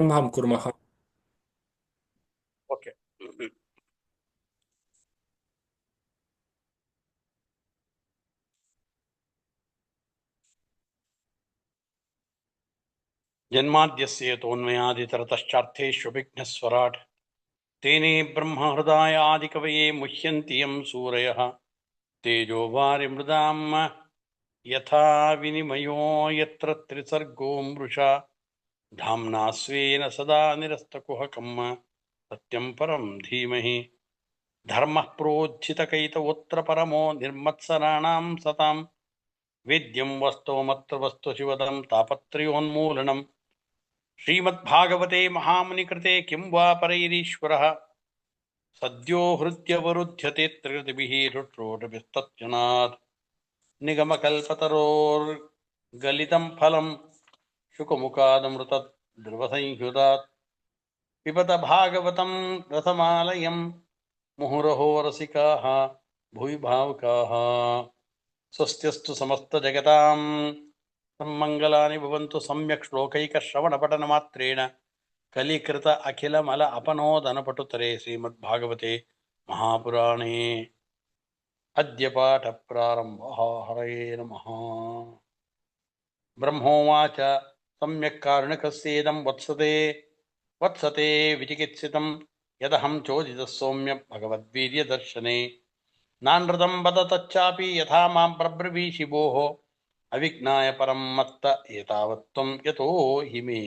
प्रारम्भं कुर्मः। ओके। जन्माद्यस्य तोन्मयादितरतश्चार्थेष्वभिघ्नस्वराट् तेने ब्रह्महृदाय आदिकवये मुह्यन्ति यं सूरयः तेजो वारिमृदाम् यथा विनिमयो यत्र त्रिसर्गो मृषा धाम्ना स्वेन सदा निरस्तकुहकं सत्यं परं धीमहि धर्मः प्रोज्झितकैतवोऽत्र परमो निर्मत्सराणां सतां वेद्यं वस्तुमत्र वस्तुशिवदं तापत्रयोन्मूलनम् श्रीमद्भागवते महामुनिकृते किं वा परैरीश्वरः सद्यो हृद्यवरुध्यते त्रिकृतिभिः रुट्रोटभिस्तत्क्षणात् निगमकल्पतरोर्गलितं फलं शुकमुखादमृतद्रवसंयुतात् पिबत भागवतं रसमालयं मुहुरहो रसिकाः भुवि भावुकाः स्वस्त्यस्तु समस्तजगतां सन्मङ्गलानि भवन्तु सम्यक् श्लोकैकश्रवणपठनमात्रेण कलिकृत अखिलमल अपनोदनपटुतरे श्रीमद्भागवते महापुराणे अद्य पाठप्रारम्भः। हरये नमः। ब्रह्मोवाच सम्यक् कारुणिकस्येदं वत्सते विचिकित्सितं यदहं चोदितः सौम्य भगवद्वीर्यदर्शने नानृतं वद तच्चापि यथा मां प्रब्रवीषि भोः अविज्ञाय परं मत्त एतावत्त्वं यतो हि मे।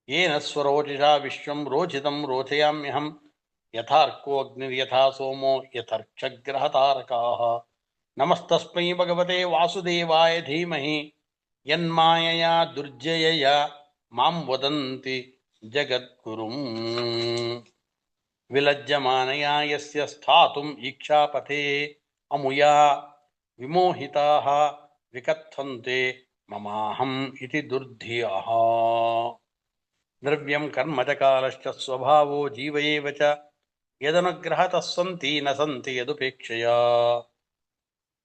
येन स्वरोचिषा विश्वं रोचितं रोचयाम्यहं यथार्कोऽग्निर्यथा सोमो यथर्क्षग्रहतारकाः नमस्तस्मै भगवते वासुदेवाय धीमहि यन्मायया दुर्जयया मां वदन्ति जगद्गुरुम् विलज्जमानया यस्य स्थातुम् इच्छापथे अमुया विमोहिताः विकथन्ते ममाहम् इति दुर्धियः। द्रव्यं कर्म च कालश्च स्वभावो जीव एव च यदनुग्रहतः सन्ति न सन्ति यदुपेक्षया।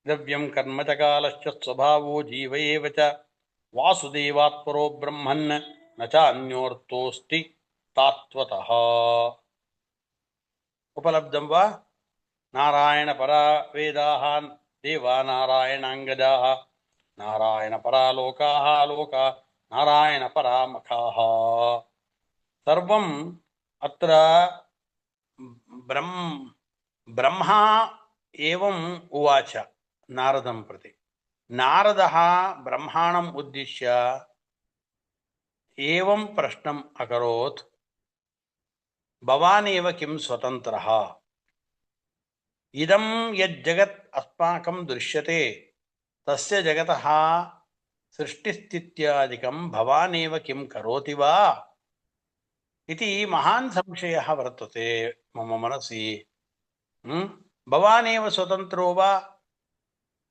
द्रव्यं कर्म च कालश्च स्वभावो जीव एव च वासुदेवात् परो ब्रह्मन् न चान्योऽर्थोऽस्ति तात्वतः। उपलब्धं वा? नारायणपरा वेदाः देवा नारायणाङ्गजाः नारायणपरा लोकाः लोका नारायणपरा मखाः। सर्वम् अत्र ब्रह्मा एवम् उवाच नारदं प्रति। नारदः ब्रह्माणम् उद्दिश्य एवं प्रश्नम् अकरोत्, भवान् एव किं स्वतन्त्रः? इदं यज्जगत् अस्माकं दृश्यते तस्य जगतः सृष्टिस्थित्यादिकं भवान् एव किं करोति वा इति महान् संशयः वर्तते मम मनसि। भवान् एव स्वतन्त्रो वा?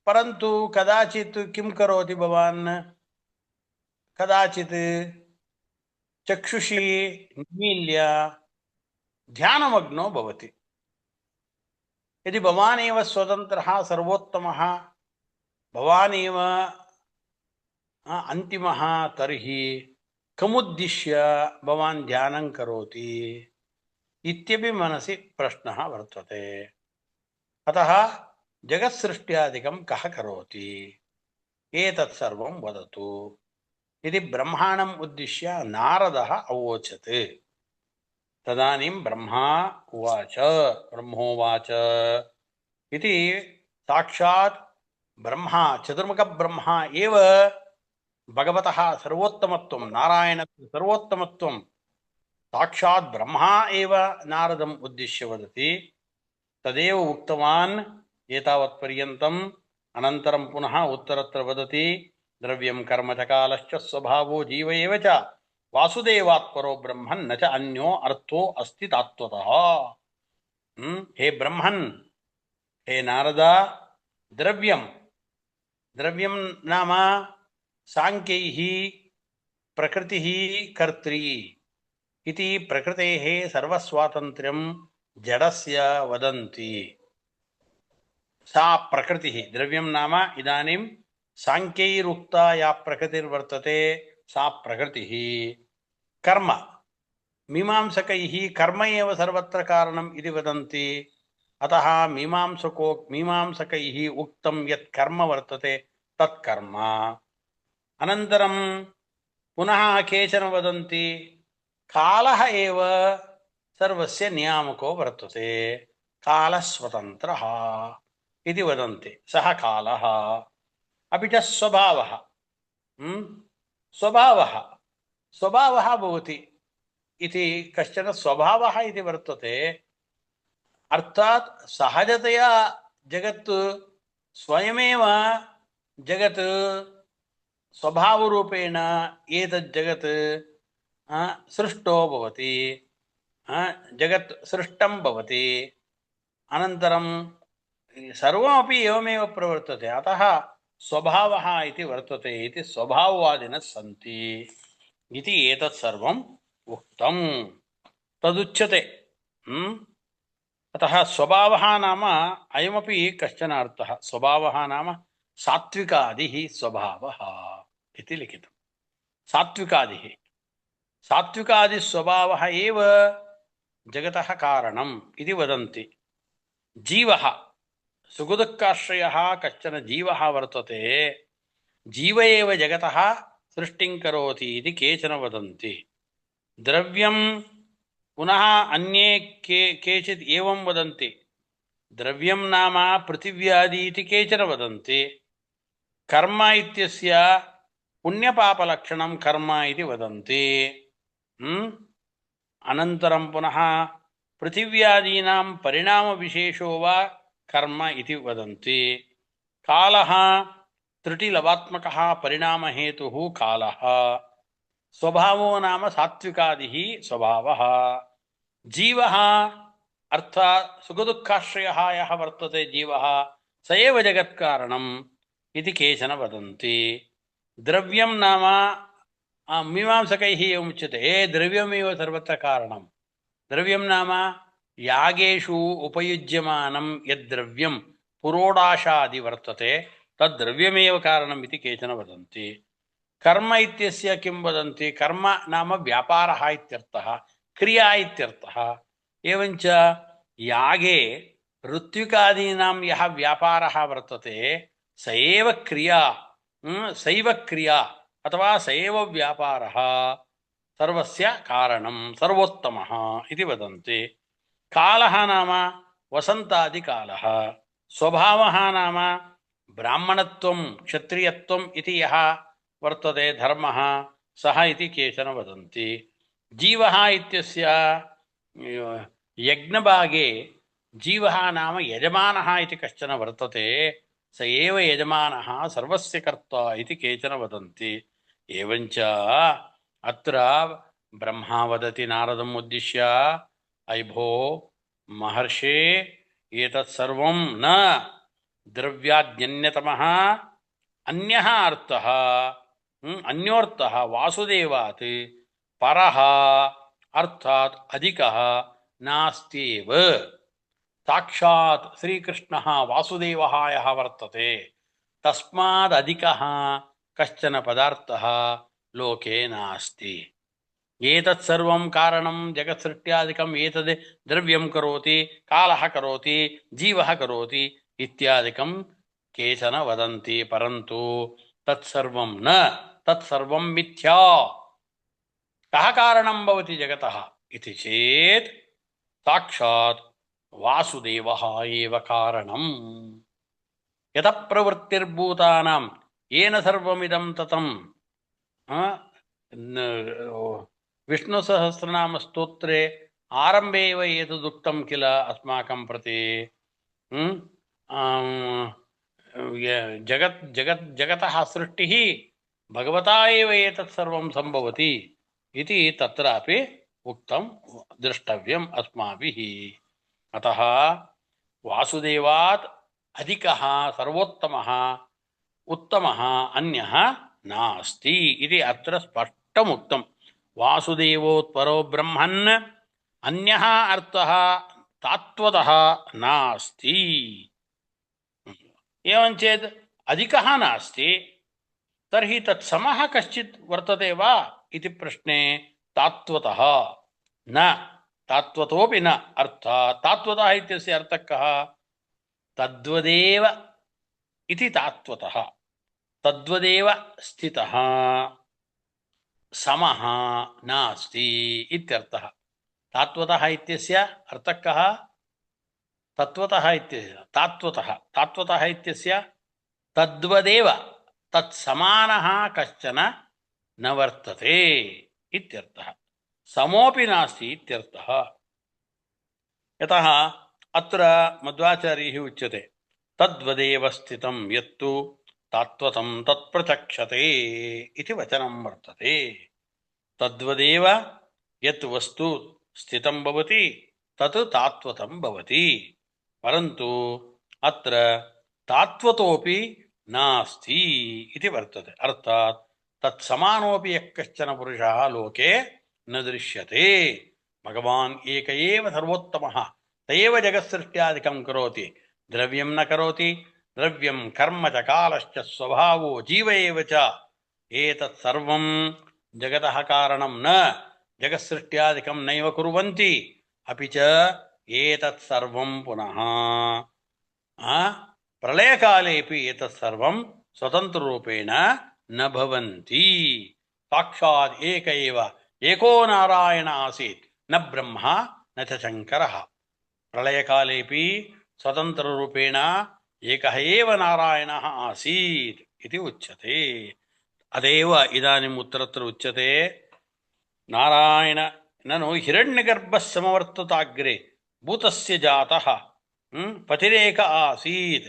परन्तु कदाचित् किं करोति भवान्? कदाचित् चक्षुषी निमील्य ध्यानमग्नो भवति। यदि भवान् एव स्वतन्त्रः सर्वोत्तमः भवान् एव अन्तिमः तर्हि कमुद्दिश्य भवान् ध्यानं करोति इत्यपि मनसि प्रश्नः वर्तते। अतः जगत्सृष्ट्यादिकं कः करोति एतत् सर्वं वदतु इति ब्रह्माणम् उद्दिश्य नारदः अवोचत्। तदानीं ब्रह्मोवाच इति साक्षात् ब्रह्मा चतुर्मुखब्रह्मा एव भगवतः सर्वोत्तमत्वं नारायणस्य सर्वोत्तमत्वं साक्षात् ब्रह्मा एव नारदम् उद्दिश्य वदति। तदेव उक्तवान् एतावत्पर्यन्तम्। अनन्तरं पुनः उत्तरत्र वदति, द्रव्यं कर्म च कालश्च स्वभावो जीव एव च वासुदेवात् परो ब्रह्मन् न च अन्यो अर्थो अस्ति तात्वतः। हे ब्रह्मन्, हे नारद, द्रव्यं नाम सांख्यैः प्रकृतिः कर्त्री इति प्रकृतेः सर्वस्वातन्त्र्यं जडस्य वदन्ति। सा प्रकृतिः, द्रव्यं नाम इदानीं सांख्यैरुक्ता या प्रकृतिर्वर्तते सा प्रकृतिः। कर्म मीमांसकैः कर्म एव सर्वत्र कारणम् इति वदन्ति। अतः मीमांसकैः उक्तं यत् कर्म वर्तते तत् कर्म। अनन्तरं पुनः केचन वदन्ति कालः एव सर्वस्य नियामको वर्तते, कालः स्वतन्त्रः इति वदन्ति। सः कालः अपि च स्वभावः स्वभावः स्वभावः भवति इति कश्चन स्वभावः इति वर्तते। अर्थात् सहजतया जगत् स्वयमेव जगत् स्वभावरूपेण एतत् जगत् सृष्टो भवति, जगत् सृष्टं भवति, अनन्तरं सर्वमपि एवमेव प्रवर्तते। अतः स्वभावः इति वर्तते इति स्वभाववादिनः सन्ति इति एतत् सर्वम् उक्तं तदुच्यते। अतः स्वभावः नाम अयमपि कश्चन अर्थः। स्वभावः नाम सात्विकादिः स्वभावः इति लिखितं। सात्विकादिः सात्विकादिस्वभावः एव जगतः कारणम् इति वदन्ति। जीवः सुखदुःखाश्रयः कश्चन जीवः वर्तते, जीव एव जगतः सृष्टिं करोति इति केचन वदन्ति। द्रव्यं पुनः अन्ये केचित् एवं वदन्ति। द्रव्यं नाम पृथिव्यादि इति केचन वदन्ति। कर्म इत्यस्य पुण्यपापलक्षणं कर्म इति वदन्ति। अनन्तरं पुनः पृथिव्यादीनां परिणामविशेषो वा कर्म इति वदन्ति। कालः त्रुटिलवात्मकः परिणामहेतुः कालः। स्वभावो नाम सात्विकादिः स्वभावः। जीवः अर्थात् सुखदुःखाश्रयः यः वर्तते जीवः स एव जगत्कारणम् इति केचन वदन्ति। द्रव्यं नाम मीमांसकैः एवमुच्यते द्रव्यमेव सर्वत्र कारणं। द्रव्यं नाम यागेषु उपयुज्यमानं यद्द्रव्यं पुरोडाशादि वर्तते तद्द्रव्यमेव कारणम् इति केचन वदन्ति। कर्म इत्यस्य किं वदन्ति? कर्म नाम व्यापारः इत्यर्थः, क्रिया इत्यर्थः। एवञ्च यागे ऋत्विकादीनां यः व्यापारः वर्तते स एव क्रिया, सैव क्रिया अथवा स एव व्यापारः सर्वस्य कारणं सर्वोत्तमः इति वदन्ति। कालः नाम वसन्तादिकालः। स्वभावः नाम ब्राह्मणत्वं क्षत्रियत्वम् इति यः वर्तते धर्मः सः इति केचन वदन्ति। जीवः इत्यस्य यज्ञभागे जीवः नाम यजमानः इति कश्चन वर्तते, स एव यजमानः सर्वस्य कर्ता इति केचन वदन्ति। एवञ्च अत्र ब्रह्मा वदति नारदम् उद्दिश्य, अयि भो महर्षे एतत् सर्वं न द्रव्याद्यन्यतमः अन्यः अर्थः, अन्योर्थः वासुदेवात् परः अर्थात् अधिकः नास्त्येव। साक्षात् श्रीकृष्णः वासुदेवः यः वर्तते तस्माद् अधिकः कश्चन पदार्थः लोके नास्ति। एतत् सर्वं कारणं जगत्सृष्ट्यादिकम् एतद् द्रव्यं करोति, कालः करोति, जीवः करोति इत्यादिकं केचन वदन्ति। परन्तु तत्सर्वं न, तत्सर्वं मिथ्या। कः कारणं भवति जगतः इति चेत् साक्षात् वासुदेवः एव कारणम्। यतः प्रवृत्तिर्भूतानां येन सर्वमिदं ततं। विष्णुसहस्रनामस्तोत्रे आरम्भे एव एतदुक्तं किल अस्माकं प्रति। जगतः सृष्टिः भगवता एव एतत् सर्वं सम्भवति इति तत्रापि उक्तं द्रष्टव्यम् अस्माभिः। अतः वासुदेवात् अधिकः सर्वोत्तमः उत्तमः अन्यः नास्ति इति अत्र स्पष्टमुक्तं। वासुदेवोत्परो ब्रह्मन् अन्यः अर्थः तात्वतः नास्ति। एवं चेत् अधिकः नास्ति, तर्हि तत्समः कश्चित् वर्तते वा इति प्रश्ने तात्वतः न, तात्वतोऽपि न। अर्थात् तात्वतः इत्यस्य अर्थः कः? तद्वदेव इति तात्वतः, तद्वदेव स्थितः समः नास्ति इत्यर्थः। तात्वतः इत्यस्य अर्थः कः? तत्वतः इत्यस्य तात्वतः, तात्वतः इत्यस्य तद्वदेव, तत्समानः कश्चन न वर्तते इत्यर्थः। समोऽपि नास्ति इत्यर्थः। यतः अत्र मध्वाचार्यैः उच्यते तद्वदेव स्थितं यत्तु तात्वतं तत्प्रचक्षते इति वचनं वर्तते। तद्वदेव यत् वस्तु स्थितं भवति तत् तात्वतं भवति, परन्तु अत्र तात्वतोऽपि नास्ति इति वर्तते। अर्थात् तत्समानोऽपि यः कश्चन पुरुषः लोके न दृश्यते। भगवान् एक एव सर्वोत्तमः, स एव जगत्सृष्ट्यादिकं करोति, द्रव्यं न करोति। द्रव्यं कर्म च कालश्च स्वभावो जीव एव च। एतत् सर्वं जगतः कारणं न, जगत्सृष्ट्यादिकं नैव कुर्वन्ति। अपि च एतत् सर्वं पुनः प्रलयकालेऽपि एतत् सर्वं स्वतन्त्ररूपेण न भवन्ति। साक्षात् एक एव एको नारायण आसीत्, न ब्रह्मा न च शङ्करः। प्रलयकालेऽपि स्वतन्त्ररूपेण एकः एव नारायणः आसीत् इति उच्यते। अदेव इदानीम् उत्तरत्र उच्यते नारायण ननु हिरण्यगर्भः समवर्तताग्रे भूतस्य जातः पतिरेक आसीत्।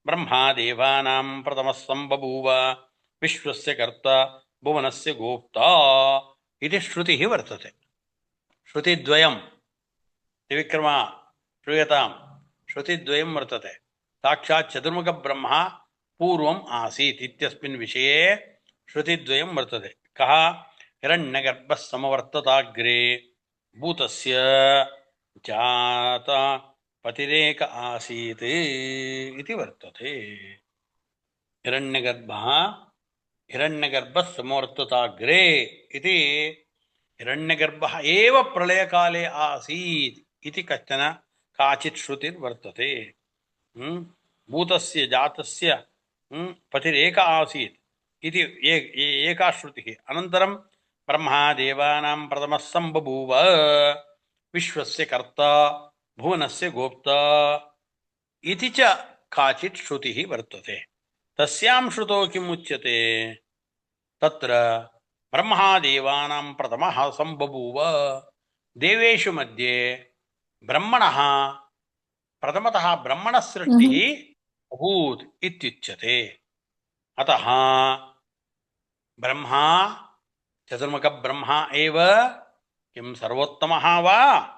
ब्रह्मा देवानां प्रथमः सम्बभूव विश्वस्य कर्ता भुवनस्य गोप्ता इति श्रुतिः वर्तते। श्रुतिद्वयं त्रिविक्रमा श्रूयतां, श्रुतिद्वयं वर्तते। साक्षात् चतुर्मुखब्रह्मा पूर्वम् आसीत् इत्यस्मिन् विषये श्रुतिद्वयं वर्तते। कः? हिरण्यगर्भः समवर्तताग्रे भूतस्य जाता पतिरेक आसीत् इति वर्तते। हिरण्यगर्भः समवर्तताग्रे इति हिरण्यगर्भः एव प्रलयकाले आसीत् इति काचित् श्रुतिर्वर्तते। भूतस्य जातस्य पतिरेक आसीत् इति एका श्रुतिः। अनन्तरं ब्रह्मा देवानां प्रथमः सम्बभूव विश्वस्य कर्ता भुवनस्य गोप्ता इति च काचित् श्रुतिः वर्तते। तस्यां श्रुतौ किम् उच्यते? तत्र ब्रह्मा देवानां प्रथमः सम्बभूव, देवेषु मध्ये ब्रह्मणः प्रथमतः ब्रह्मणः सृष्टिः अभूत् इत्युच्यते। अतः ब्रह्मा चतुर्मुखब्रह्मा एव किं सर्वोत्तमः वा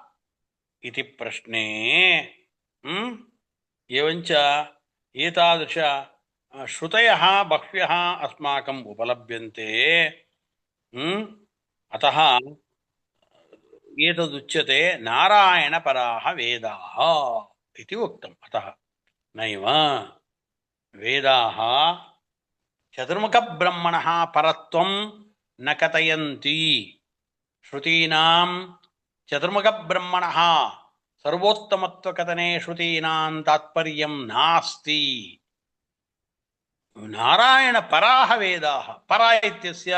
इति प्रश्ने एवञ्च एतादृश श्रुतयः बह्व्यः अस्माकम् उपलभ्यन्ते। अतः एतदुच्यते नारायणपराः वेदाः इति उक्तम्। अतः नैव वेदाः चतुर्मुखब्रह्मणः परत्वं न कथयन्ति। श्रुतीनां चतुर्मुखब्रह्मणः सर्वोत्तमत्वकथने श्रुतीनां तात्पर्यं नास्ति। नारायणपराः वेदाः, परा इत्यस्य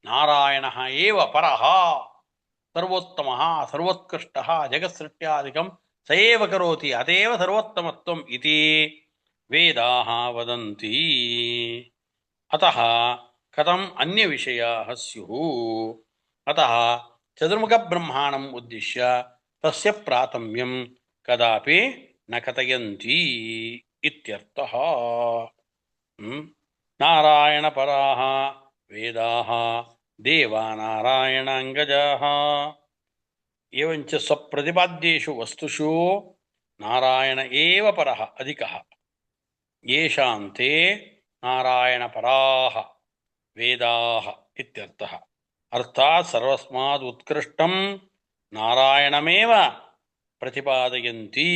नारायणः एव परः, सर्वोत्तमः सर्वोत्कृष्टः, जगत्सृष्ट्यादिकं स एव करोति, अतएव सर्वोत्तमत्वम् इति वेदाः वदन्ति। अतः कथम् अन्यविषयाः स्युः? अतः चतुर्मुखब्रह्माणम् उद्दिश्य तस्य प्राथम्यं कदापि न कथयन्ति इत्यर्थः। नारायणपराः वेदाः देवानारायणाङ्गजाः। एवञ्च स्वप्रतिपाद्येषु वस्तुषु नारायण एव परः अधिकः। येषां ते नारायणपराः वेदाः इत्यर्थः। अर्थात् सर्वस्माद् उत्कृष्टं नारायणमेव प्रतिपादयन्ति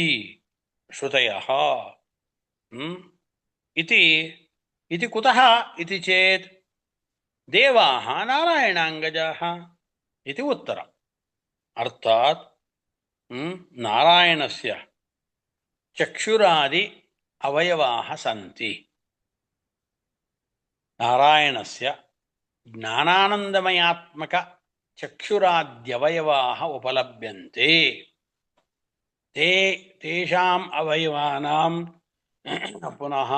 श्रुतयः इति इति कुतः इति चेत् देवाः नारायणाङ्गजाः इति उत्तरम्। अर्थात् नारायणस्य चक्षुरादि अवयवाः सन्ति। नारायणस्य ज्ञानानन्दमयात्मक चक्षुराद्यवयवाः उपलभ्यन्ते। तेषाम् अवयवानां पुनः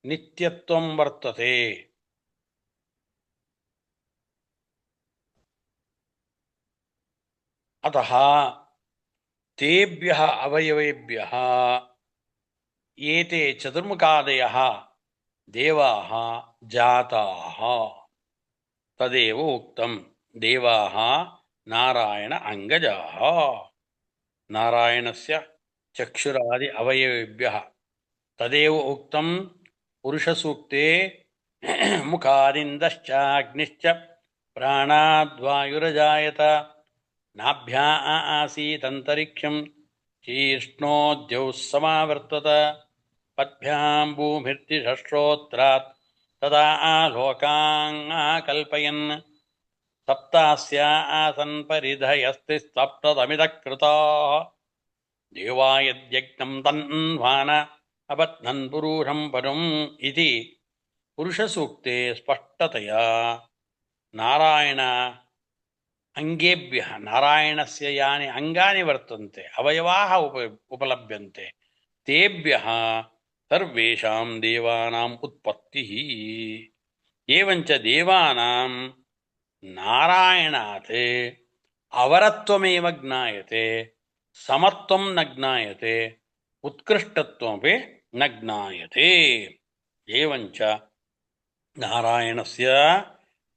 नित्यत्वं वर्तते। अतः तेभ्यः अवयवेभ्यः एते चतुर्मुखादयः देवाः जाताः। तदेव उक्तं देवाः नारायण अङ्गजाः। नारायणस्य चक्षुरादि अवयवेभ्यः तदेव उक्तं पुरुषसूक्ते मुखादिन्दश्चाग्निश्च प्राणाद्वायुरजायत नाभ्या आसीदन्तरिक्षं शीर्ष्णोद्यौः समावर्तत पद्भ्यां भूमिर्दिशश्रोत्रात् तदा लोकान् सप्तास्या आसन् परिधयस्तिस्तप्तमिदः कृताः देवा यद्यज्ञं तन्वान अबध्नन् पुरुषं परुम् इति पुरुषसूक्ते स्पष्टतया नारायण अंगेभ्यः नारायणस्य यानि अंगानि वर्तन्ते अवयवाः उपलभ्यन्ते तेभ्यः सर्वेषां देवानाम् उत्पत्तिः। एवञ्च देवानां नारायणात् अवरत्वमेव ज्ञायते, समत्वं न ज्ञायते, उत्कृष्टत्वमपि न ज्ञायते। एवञ्च नारायणस्य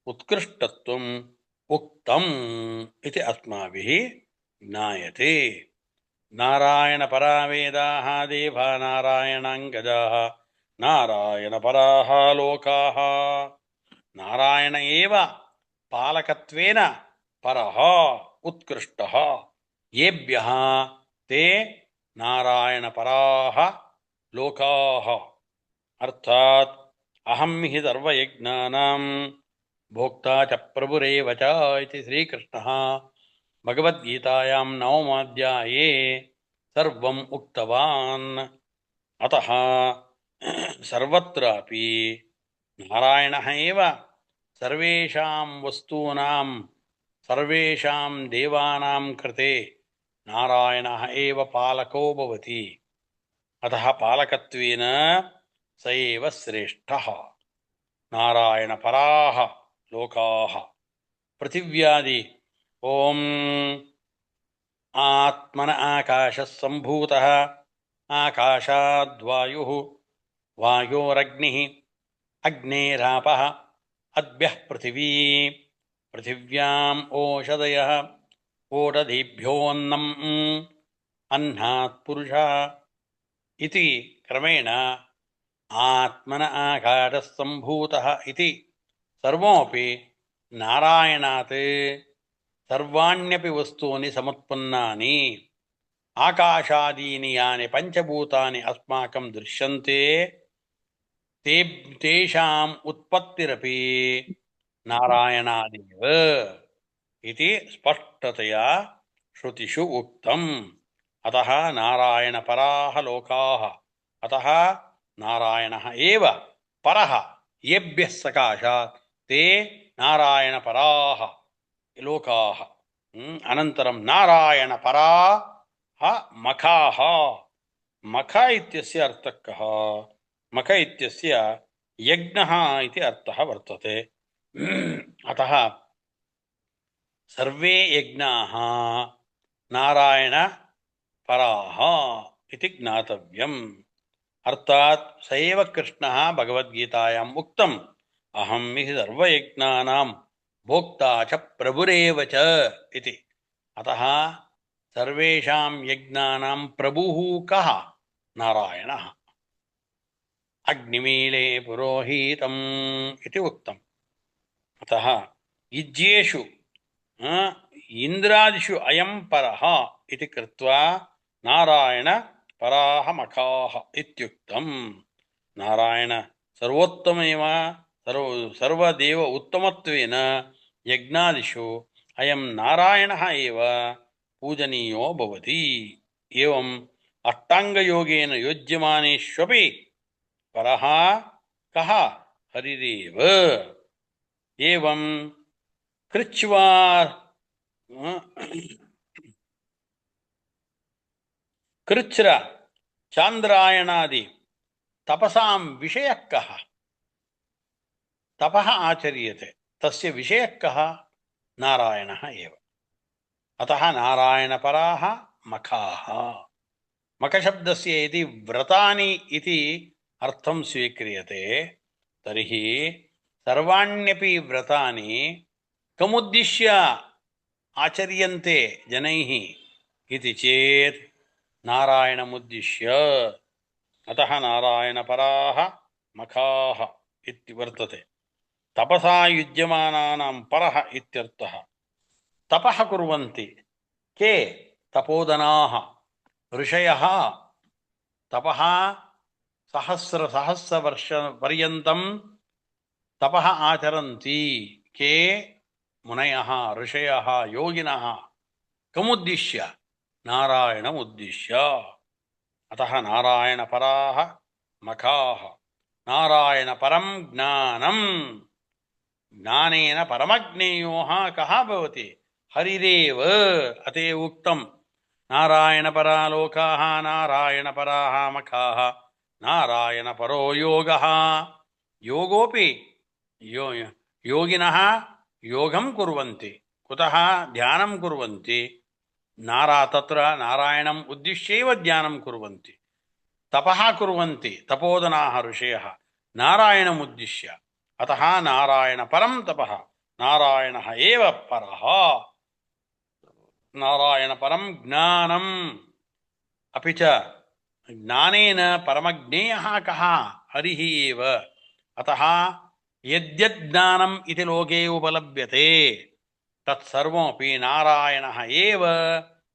उत्कृष्टत्वम् उक्तम् इति अस्माभिः ज्ञायते। नारायणपरा वेदाः देवा नारायणाङ्गजाः नारायणपराः लोकाः। नारायण एव पालकत्वेन परः उत्कृष्टः। येभ्यः ते नारायणपराः लोकाः। अर्थात् अहं हि सर्वयज्ञानां भोक्ता च प्रभुरेव च इति श्रीकृष्णः भगवद्गीतायां 9th अध्याये सर्वम् उक्तवान्। अतः सर्वत्रापि नारायणः एव सर्वेषां वस्तूनां सर्वेषां देवानां कृते नारायणः एव पालको भवति। अतः पालकत्वेन स एव श्रेष्ठः। नारायणपराः लोकाः। पृथिव्यादि ॐ आत्मन आकाशः सम्भूतः आकाशाद्वायुः वायोरग्निः अग्नेरापः अद्भ्यः पृथिवी पृथिव्याम् ओषधयः ओषधीभ्योऽन्नम् अन्नात् पुरुषः इति क्रमेण आत्मन आकाशः सम्भूतः इति सर्वमपि नारायणात् सर्वाण्यपि वस्तूनि समुत्पन्नानि। आकाशादीनि यानि पञ्चभूतानि अस्माकं दृश्यन्ते तेषाम् उत्पत्तिरपि नारायणादेव इति स्पष्टतया श्रुतिषु उक्तम्। अतः नारायणपराः लोकाः। अतः नारायणः एव परः येभ्यः सकाशात् ते नारायणपराः लोकाः। अनन्तरं नारायणपराः मखाः। मख इत्यस्य अर्थः कः? मख इत्यस्य यज्ञः इति अर्थः वर्तते। अतः सर्वे यज्ञाः नारायणपराः इति ज्ञातव्यम्। अर्थात् स एव कृष्णः भगवद्गीतायाम् उक्तम् अहं हि सर्वयज्ञानां भोक्ता च प्रभुरेव च इति। अतः सर्वेषां यज्ञानां प्रभुः कः? नारायणः। अग्निमीळे पुरोहितम् इति उक्तम्। अतः यज्ञेषु इन्द्रादिषु अयं परः इति कृत्वा नारायण पराः मखाः इत्युक्तम्। नारायण ಸರ್ವೋತ್ತಮೇವ ಸರ್ವದೇವ ಉತ್ತಮತ್ವೇನ ಯಜ್ಞಾದಿಷು ಅಯಂ ನಾರಾಯಣಃ ಏವ ಪೂಜನೀಯೋ ಭವತಿ. ಏವಂ ಅಷ್ಟಾಂಗಯೋಗೇನ ಯೋಜ್ಯಮಾನೇಷ್ವಪಿ ಪರಃ ಕಃ ಹರಿರೇವ. ಏವಂ ಕೃಚ್ವಾ ಕೃಚ್ರ ಚಾಂದ್ರಾಯಣಾದಿ ತಪಸಾಂ ವಿಷಯಃ ಕಃ ತಪಃ ಆಚರ್ಯತೆ ತಸ್ಯ ವಿಷಯಃ ಕಃ ನಾರಾಯಣಃ ಏವ. ಅತಃ ನಾರಾಯಣಪರಾಃ ಮಖಾಃ. ಮಖಶಬ್ದಸ್ಯ ಯದಿ ವ್ರತಾನಿ ಇತಿ ಅರ್ಥಂ ಸ್ವೀಕ್ರಿಯತೆ ತರ್ಹಿ ಸರ್ವಾಣ್ಯಪಿ ವ್ರತಾನಿ ಕಮುದ್ದಿಶ್ಯ ಆಚರ್ಯಂತೆ ಜನೈಃ ಇತಿ ಚೇತ್ ನಾರಾಯಣಮುದ್ದಿಶ್ಯ. ಅತಃ ನಾರಾಯಣಪರಾಃ ಮಖಾಃ ಇತಿ ವರ್ತತೆ. ತಪಸಾ ಯುಜ್ಯಮಾನಾನಾಂ ಪರಃ ಇತ್ಯರ್ಥಃ. ತಪಃ ಕುರ್ವಂತಿ ಕೆ ತಪೋದನಾಃ ಋಷಯಃ. ತಪಃ ಸಹಸ್ರವರ್ಷ ಪರ್ಯಂತಂ ತಪಃ ಆಚರಂತಿ ಕೆ ಮುನಯಃ ಋಷಯಃ ಯೋಗಿನಃ. ಕಮುದ್ದಿಶ್ಯ ನಾರಾಯಣಮುದ್ದಿಶ್ಯ. ಅತಃ ನಾರಾಯಣಪರಾಃ ಮಖಾಃ. ನಾರಾಯಣಪರಂ ಜ್ಞಾನಂ ಜ್ಞಾನೇನ ಪರಮಜ್ಞೇಯೋ ಕಃ ಭವತಿ ಹರಿರೇವ. ಅತೇವ ಉಕ್ತಂ ನಾರಾಯಣಪರಾ ಲೋಕಾಃ ನಾರಾಯಣಪರಾಃ ಮಖಾಃ ನಾರಾಯಣಪರೋ ಯೋಗಃ. ಯೋಗೋಪಿ ಯೋಗಿನಃ ಯೋಗಂ ಕುರ್ವಂತಿ. ಕುತಃ ಧ್ಯಾನಂ ಕುರ್ವಂತಿ. ತತ್ರ ನಾರಾಯಣಂ ಉದ್ದಿಶ್ಯೈವ ಧ್ಯಾನಂ ಕುರ್ವಂತಿ. ತಪಃ ಕುರ್ವಂತಿ ತಪೋದನಾಃ ಋಷಯಃ ನಾರಾಯಣಮುದ್ದಿಶ್ಯ. ಅತಃ ನಾರಾಯಣಪರಂ ತಪಃ ನಾರಾಯಣಃ ಏವ ಪರಃ. ನಾರಾಯಣಪರಂ ಜ್ಞಾನಂ ಅಪಿ ಚ ಜ್ಞಾನೇನ ಪರಮಜ್ಞೇಯಃ ಕಃ ಹರಿಃ ಏವ. ಅತಃ ಯದ್ಯಜ್ಞಾನಂ ಇತಿ ಲೋಕೆ ಉಪಲಭ್ಯತೆ ತತ್ಸರ್ವಮಪಿ ನಾರಾಯಣಃ ಏವ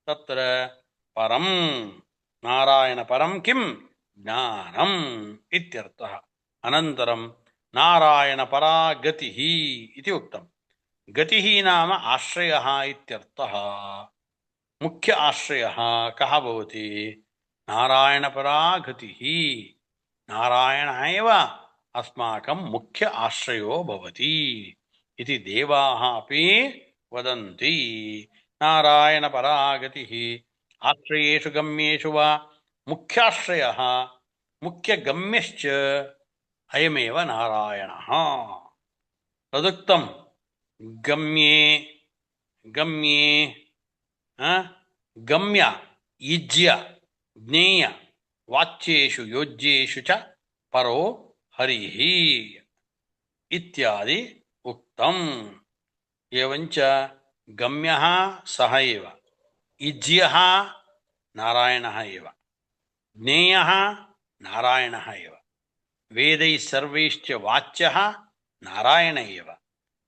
ತತ್ರ ಪರಂ. ನಾರಾಯಣಪರಂ ಕಿಂ ಜ್ಞಾನಂ ಇತ್ಯರ್ಥಃ. ಅನಂತರಂ ನಾರಾಯಣಪರಾ ಗತಿಃ ಇತಿ ಉಕ್ತಂ. ಗತಿಃ ನಾಮ ಆಶ್ರಯಃ ಇತ್ಯರ್ಥಃ. ಮುಖ್ಯ ಆಶ್ರಯಃ ಕಃ ಭವತಿ ನಾರಾಯಣಪರಾ ಗತಿಃ. ನಾರಾಯಣಃ ಏವ ಅಸ್ಮಾಕಂ ಮುಖ್ಯ ಆಶ್ರಯೋ ಭವತಿ ಇತಿ ದೇವಾಃ ಅಪಿ ವದಂತಿ. ನಾರಾಯಣಪರಾ ಗತಿಃ ಆಶ್ರಯೇಷು ಗಮ್ಯೇಷು ವಾ ಮುಖ್ಯಾಶ್ರಯಃ ಮುಖ್ಯಗಮ್ಯಶ್ಚ ಅಯಮೇವ ನಾರಾಯಣಃ. ತದುಕ್ತಂ ಗಮ್ಯೇ ಗಮ್ಯೇ ಗಮ್ಯ ಯುಜ್ಯ ಜ್ಞೇಯ ವಾಚ್ಯೇಷು ಯೋಜ್ಯೇಷು ಚ ಪರೋ ಹರಿಃ ಇತ್ಯಾದಿ ಉಕ್ತಂ. ಏವಂಚ ಗಮ್ಯಃ ಸಹ ಏವ ಯುಜ್ಯಃ ನಾರಾಯಣಃ ಏವ ಜ್ಞೇಯಃ ನಾರಾಯಣಃ ಏವ ವೇದೈಃ ಸರ್ವೈಶ್ಚ ವಾಚ್ಯಃ ನಾರಾಯಣ ಏವ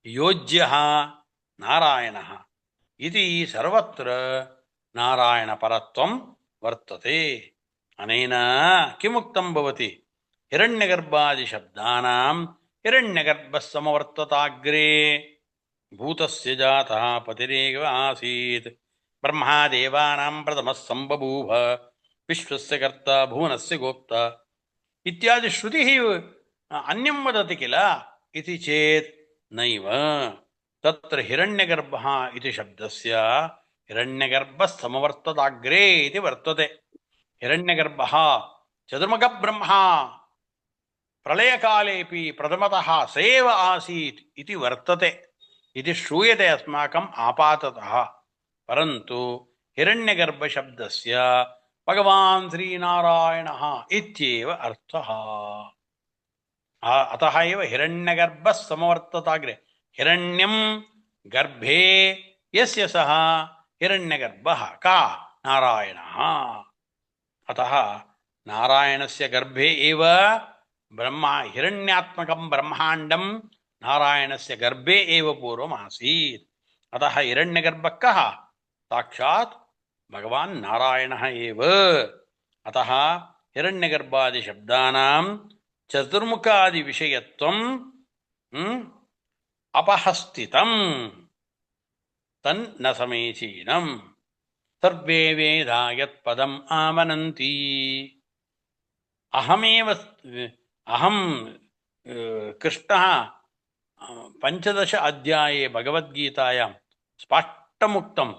ಯೋಜ್ಯಃ ನಾರಾಯಣಃ ಇತಿ ಸರ್ವತ್ರ ನಾರಾಯಣಪರತ್ವಂ ವರ್ತತೆ. ಅನೇನ ಕಿಮುಕ್ತಂ ಭವತಿ ಹಿರಣ್ಯಗರ್ಭಾದಿಶಬ್ದಾನಾಂ ಹಿರಣ್ಯಗರ್ಭಃ ಸಮವರ್ತತಾಗ್ರೇ ಭೂತಸ್ಯ ಜಾತಃ ಪತಿರೇವ ಆಸೀತ್ ಬ್ರಹ್ಮಾ ದೇವಾನಾಂ ಪ್ರಥಮಃ ಸಂಬಭೂವ ವಿಶ್ವಸ್ಯ ಕರ್ತಾ ಭುವನಸ್ಯ ಗೋಪ್ತಾ ಇತ್ಯಾದಿ ಶ್ರುತಿಃ ಅನ್ಯಂ ವದತಿ ಕಿಲ ಇತಿ ಚೇತ್ ನೈವ. ತತ್ರ ಹಿರಣ್ಯಗರ್ಭಃ ಇತಿ ಶಬ್ದಸ್ಯ ಹಿರಣ್ಯಗರ್ಭಃ ಸಮವರ್ತತಾಗ್ರೇ ಇತಿ ವರ್ತತೆ. ಹಿರಣ್ಯಗರ್ಭಃ ಚತುರ್ಮುಖಬ್ರಹ್ಮ ಪ್ರಳಯಕಾಲೇಪಿ ಪ್ರಥಮತಃ ಸ ಏವ ಆಸೀತ್ ಇತಿ ವರ್ತತೆ ಇತಿ ಶ್ರೂಯತೆ ಅಸ್ಮಾಕಂ ಆಪಾತತಃ. ಪರಂತು ಹಿರಣ್ಯಗರ್ಭಶಬ್ದಸ್ಯ ಭಗವಾನ್ ಶ್ರೀನಾರಾಯಣಃ ಇತ್ಯೇವ ಅರ್ಥಃ. ಅತಃ ಏವ ಹಿರಣ್ಯಗರ್ಭಃ ಸಮವರ್ತತಾಗ್ರೆ. ಹಿರಣ್ಯಂ ಗರ್ಭೆ ಯಸ್ಯ ಸಹ ಹಿರಣ್ಯಗರ್ಭಃ ಕಾ ನಾರಾಯಣಃ. ಅತಃ ನಾರಾಯಣಸ್ಯ ಗರ್ಭೆ ಏವ ಬ್ರಹ್ಮ ಹಿರಣ್ಯಾತ್ಮಕಂ ಬ್ರಹ್ಮಾಂಡಂ ನಾರಾಯಣಸ್ಯ ಗರ್ಭೆ ಏವ ಪೂರ್ವಮಾಸೀತ್. ಅತಃ ಹಿರಣ್ಯಗರ್ಭಃ ಕಃ ಸಾಕ್ಷಾತ್ ಭಗವಾನ್ ನಾರಾಯಣಃ ಏವ. ಅತಃ ಹಿರಣ್ಯಗರ್ಭಾದಿಶಬ್ದಾನಾಂ ಚತುರ್ಮುಖಾದಿ ವಿಷಯತ್ವಂ ಅಪಹಸ್ತಿತಂ ತನ್ನ ಸಮೀಚೀನಂ ಸರ್ವೇ ವೇದ ಯತ್ಪದಂ ಆಮನಂತಿ ಅಹಂ ಕೃಷ್ಣಃ ಪಂಚದಶ ಅಧ್ಯಾಯೇ ಭಗವದ್ಗೀತಾಯಾಂ ಸ್ಪಷ್ಟಮುಕ್ತಂ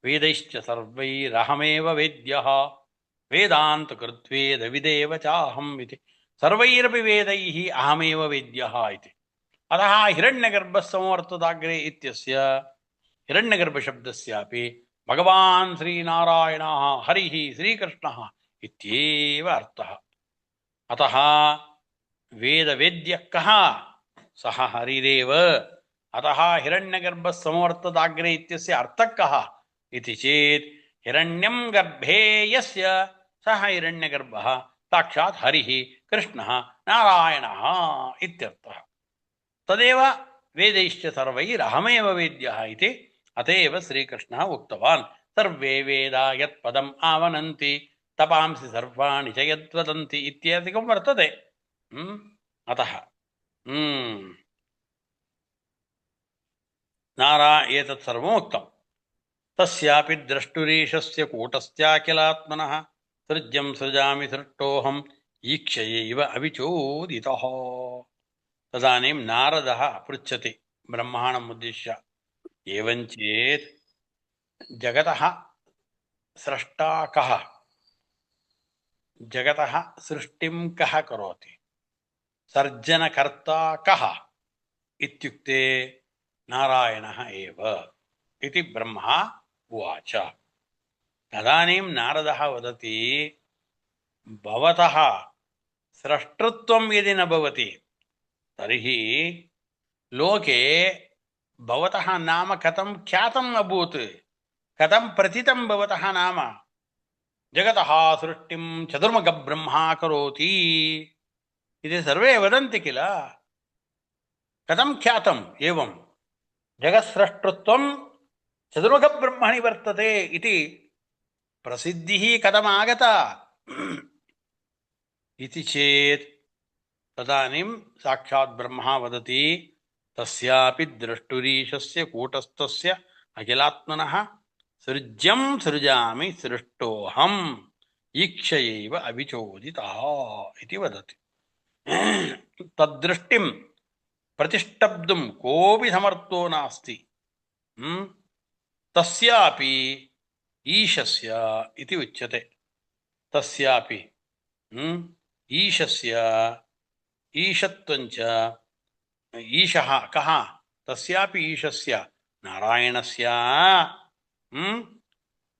ವೇದೈಶ್ಚ ಸರ್ವೈರಹಮೇವ ವೇದ್ಯಃ ವೇದಾಂತ ಕೃತ್ವೇದ ವಿದೇವ ಚಾಹಂ ಇತಿ ಸರ್ವೈರಪಿ ವೇದೈಃ ಅಹಮೇವ ವೇದ್ಯಃ ಇತಿ ಅತಃ ಹಿರಣ್ಯಗರ್ಭಸಂವರ್ತದಾಗ್ರೆ ಇತ್ಯಸ್ಯ ಹಿರಣ್ಯಗರ್ಭಶಬ್ದಸ್ಯಾಪಿ ಭಗವಾನ್ ಶ್ರೀನಾರಾಯಣಃ ಹರಿಃ ಶ್ರೀಕೃಷ್ಣಃ ಇತ್ಯೇವ ಅರ್ಥಃ ಅತಃ ವೇದವೇದ್ಯಃ ಕಃ ಸಹ ಹರಿರೇವ ಅತಃ ಹಿರಣ್ಯಗರ್ಭಸಂವರ್ತದಾಗ್ರೆ ಇತ್ಯಸ್ಯ ಅರ್ಥಃ ಕಃ ಇತಿ ಚೇತ್ ಹಿರಣ್ಯಂ ಗರ್ಭೇ ಯಸ್ಯ ಸಹ ಹಿರಣ್ಯಗರ್ಭಃ ಸಾಕ್ಷಾತ್ ಹರಿಃ ಕೃಷ್ಣಃ ನಾರಾಯಣಃ ಇತ್ಯರ್ಥಃ ತದೇವ ವೇದೈಶ್ಚ ಸರ್ವೈರಹಮೇವ ವೇದ್ಯಃ ಇತಿ ಅತೇವ ಶ್ರೀಕೃಷ್ಣಃ ಉಕ್ತವಾನ್ ಸರ್ವೇ ವೇದ ಯತ್ಪದಂ ಆವನಂತಿ ತಪಾಂಸಿ ಸರ್ವಾಣಿ ಚ ಯದ್ವದಂತಿ ಇತ್ಯಾದಿಕಂ ವರ್ತತೆ ಅತಃ ಏತತ್ ಸರ್ವಂ ಉಕ್ತಂ ತಸ್ಯಾಪಿ ದ್ರಷ್ಟುರೀಶಸ್ಯ ಕೂಟಸ್ಥ್ಯಾಖಿಲಾತ್ಮನಃ ಸೃಜ್ಯಂ ಸೃಜಾಮಿ ಸೃಷ್ಟೋಹಂ ಈಕ್ಷಯೈವ ಅವಿಚೋದಿತಃ ತದಾನೀಂ ನಾರದಃ ಪೃಚ್ಛತಿ ಬ್ರಹ್ಮಾಣಂ ಉದ್ದೇಶ್ಯ ಏವಂಚೇತ್ ಜಗತಃ ಸ್ರಷ್ಟಾ ಕಃ ಜಗತಃ ಸೃಷ್ಟಿಂ ಕಃ ಕರೋತಿ ಸರ್ಜನಕರ್ತಾ ಕಃ ಇತ್ಯುಕ್ತೆ ನಾರಾಯಣಃ ಏವ ಇತಿ ಬ್ರಹ್ಮ ಉವಾಚ ತದಾನೀಂ ನಾರದಃ ವದತಿ ಭವತಃ ಸ್ರಷ್ಟೃತ್ವಂ ಯದಿ ನ ಭವತಿ ತರ್ಹಿ ಲೋಕೆ ಭವತಃ ನಾಮ ಕಥಂ ಖ್ಯಾತಂ ಅಭೂತ್ ಕಥಂ ಪ್ರಥಿತಂ ಭವತಃ ನಾಮ ಜಗತಃ ಸೃಷ್ಟಿಂ ಚತುರ್ಮುಖ ಬ್ರಹ್ಮ ಕರೋತಿ इति सर्वे वदन्ति किल कथं ख्यातम् एवं जगत्स्रष्टृत्वं चतुर्मुखब्रह्मणि वर्तते इति प्रसिद्धिः कथमागता इति चेत् तदानीं साक्षात् ब्रह्मा वदति तस्यापि द्रष्टुरीशस्य कूटस्थस्य अखिलात्मनः सृज्यं सृजामि सृष्टोऽहम् ईक्षयैव अविचोदितः इति वदति तद्दृष्टिं प्रतिष्ठब्दुं कोऽपि समर्थो नास्ति तस्यापि ईशस्य इति उच्यते तस्यापि ईशस्य ईशत्वञ्च ईशः कः तस्यापि ईशस्य नारायणस्य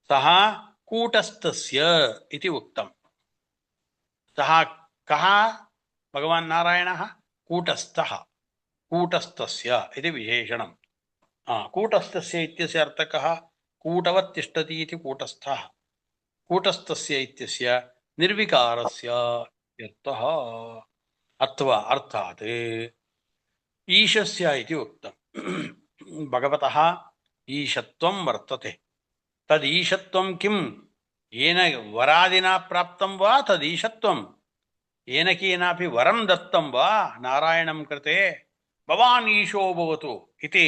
सः कूटस्थस्य इति उक्तं सः कः भगवान् नारायणः कूटस्थः कूटस्थस्य इति विशेषणं कूटस्थस्य इत्यस्य अर्थः कः कूटवत् तिष्ठति इति कूटस्थः कूटस्थस्य इत्यस्य निर्विकारस्य इत्यर्थः अथवा अर्थात् ईशस्य इति उक्तं भगवतः ईशत्वं वर्तते तदीशत्वं किं येन वरादिना प्राप्तं वा तदीशत्वं येन केनापि वरं दत्तं वा नारायणं कृते भवान् ईशो भवतु इति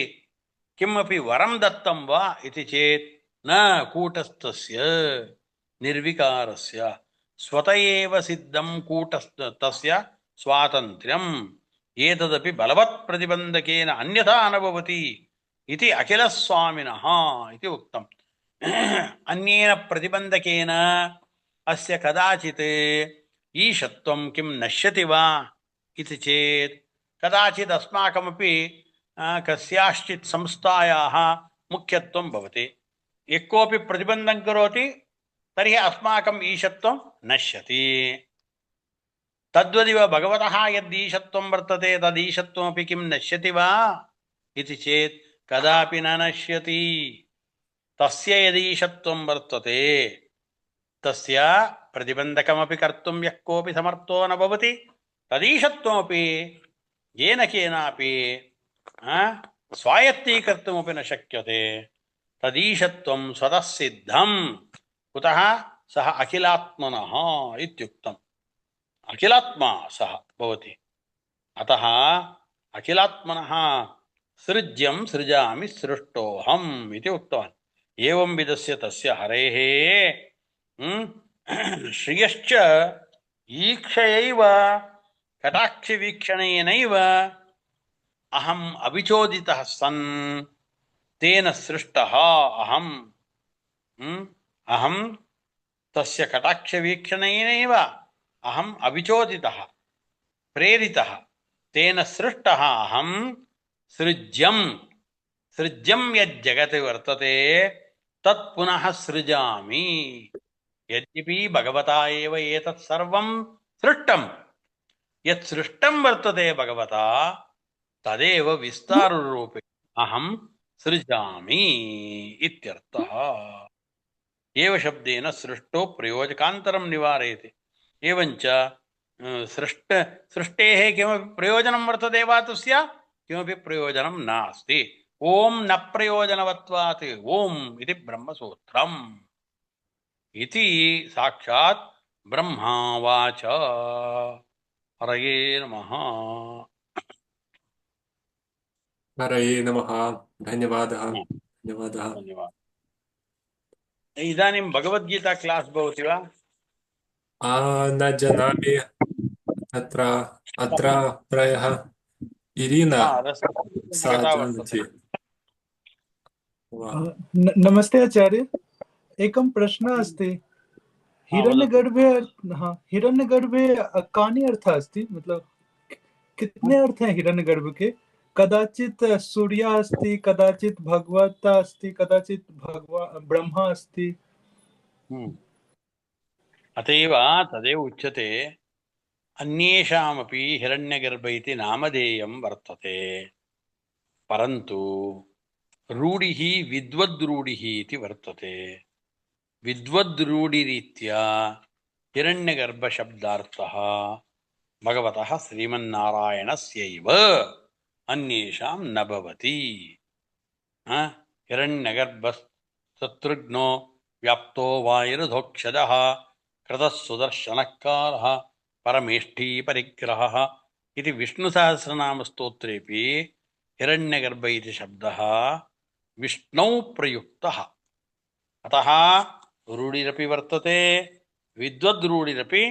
किमपि वरं दत्तं वा इति चेत् न कूटस्थस्य निर्विकारस्य स्वत एव सिद्धं कूटस्थस्य स्वातन्त्र्यम् एतदपि बलवत् प्रतिबन्धकेन अन्यथा न भवति इति अखिलस्वामिनः इति उक्तम् अन्येन प्रतिबन्धकेन अस्य कदाचित् ईशत्वं किं नश्यति वा इति चेत् कदाचित् अस्माकमपि कस्याश्चित् संस्थायाः मुख्यत्वं भवति यः कोऽपि प्रतिबन्धं करोति तर्हि अस्माकम् ईशत्वं नश्यति तद्वदिव भगवतः यद्ईशत्वं वर्तते तदीशत्वमपि किं नश्यति वा इति चेत् कदापि न नश्यति तस्य यदीशत्वं वर्तते तस्य प्रतिबन्धकमपि कर्तुं यः कोऽपि समर्थो न भवति तदीशत्वमपि येन केनापि स्वायत्तीकर्तुमपि न शक्यते तदीशत्वं स्वतः सिद्धं कुतः सः अखिलात्मनः इत्युक्तम् अखिलात्मा सः भवति। अतः अखिलात्मनः सृज्यं सृजामि सृष्टोऽहम् इति उक्तवान्। एवं विधस्य तस्य हरेः श्रियश्च ईक्षयैव कटाक्षवीक्षणेनैव अहम् अविचोदितः सन् तेन सृष्टः अहम् अहं तस्य कटाक्षवीक्षणेनैव अहम् अविचोदितः प्रेरितः तेन सृष्टः अहं सृज्यं सृज्यं यज्जगति वर्तते तत् पुनः सृजामि। यद्यपि भगवता एव एतत् सर्वं सृष्टं, यत् सृष्टं वर्तते भगवता तदेव विस्ताररूपे अहं सृजामि इत्यर्थः। एव शब्देन सृष्टो प्रयोजकान्तरं निवारयति। एवञ्च सृष्टेः किमपि प्रयोजनं वर्तते वा तस्य? किमपि प्रयोजनं नास्ति। ओम न प्रयोजनवत्वात् ओम इति ब्रह्मसूत्रम् इति साक्षात् ब्रह्मावाच। हरये नमः। हरये नमः। धन्यवादः। धन्यवादः। धन्यवादः। इदानीं भगवद्गीता क्लास् भवति वा? न जानामि। अत्र प्रायः इरीना सा गता वर्तते। जानाति वा? नमस्ते आचार्य, एकं प्रश्नः अस्ति। वदतु। हिरण्यगर्भे हिरण्यगर्भे कानि अर्थः अस्ति? मतलब कितने अर्थ हैं हिरण्यगर्भ के? कदाचित सूर्य अस्ति, कदाचित भगवता अस्ति, कदाचित ब्रह्मा अस्ति। अतएव तदेव उच्यते अन्येषामपि हिरण्यगर्भ इति नामधेयं वर्तते, परन्तु रूढिः विद्वद्रूढिः इति वर्तते। विद्वद्रूढिरीत्या हिरण्यगर्भशब्दार्थः भगवतः श्रीमन्नारायणस्यैव अन्येषां न भवति। हिरण्यगर्भशत्रुघ्नो व्याप्तो वायुर्धोक्षजः कृतः सुदर्शनकालः परमेष्ठी परिग्रहः इति विष्णुसहस्रनामस्तोत्रेपि हिरण्यगर्भ इति शब्दः विष्णौ प्रयुक्तः। अतः रूढिरपि वर्तते, विद्वद्रूढिरपि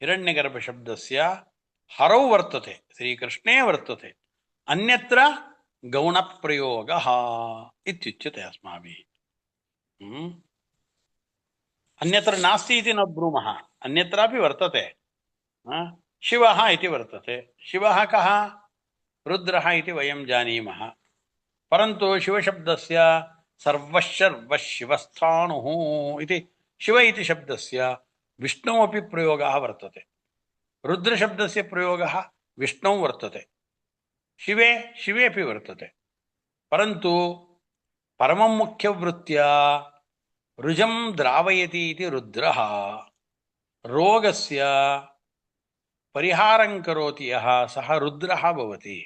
हिरण्यगर्भशब्दस्य हरौ वर्तते, श्रीकृष्णे वर्तते। अन्यत्र गौणप्रयोगः इत्युच्यते अस्माभिः। अन्यत्र नास्ति इति न ब्रूमः, अन्यत्रापि वर्तते। शिवः इति वर्तते। शिवः कः? रुद्रः इति वयं जानीमः, परन्तु शिवशब्दस्य सर्वशिवस्थाणुः इति शिव इति शब्दस्य विष्णौ अपि प्रयोगः वर्तते। रुद्रशब्दस्य प्रयोगः विष्णौ वर्तते, शिवे अपि वर्तते। परन्तु परमं मुख्यवृत्त्या रुजं द्रावयति इति रुद्रः रोगस्य परिहारं करोति यः सः रुद्रः भवति।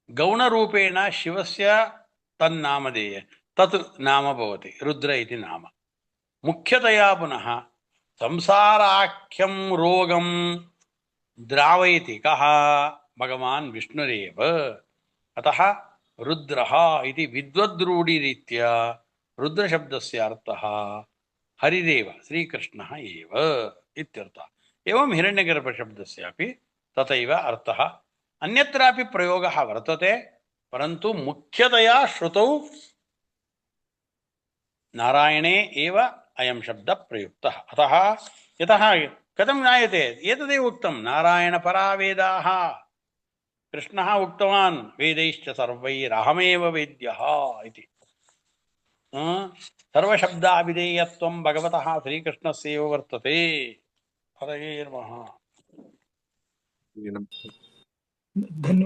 गौणरूपेण शिवस्य तन्नामधेय तत् नाम भवति रुद्र इति नाम। मुख्यतया पुनः संसाराख्यं रोगं द्रावयति कः? भगवान् विष्णुरेव। अतः रुद्रः इति विद्वद्रूढिरीत्या रुद्रशब्दस्य अर्थः हरिदेव श्रीकृष्णः एव इत्यर्थः। एवं हिरण्यगर्भशब्दस्यापि तथैव अर्थः। अन्यत्रापि प्रयोगः वर्तते, परन्तु मुख्यतया श्रुतौ नारायणे एव अयं शब्दः प्रयुक्तः। अतः यतः कथं ज्ञायते? एतदेव उक्तं, नारायणपरा वेदाः। कृष्णः उक्तवान् वेदैश्च सर्वैरहमेव वेद्यः इति। सर्वशब्दाभिधेयत्वं भगवतः श्रीकृष्णस्यैव वर्तते। हरये नमः। धन्यवाद।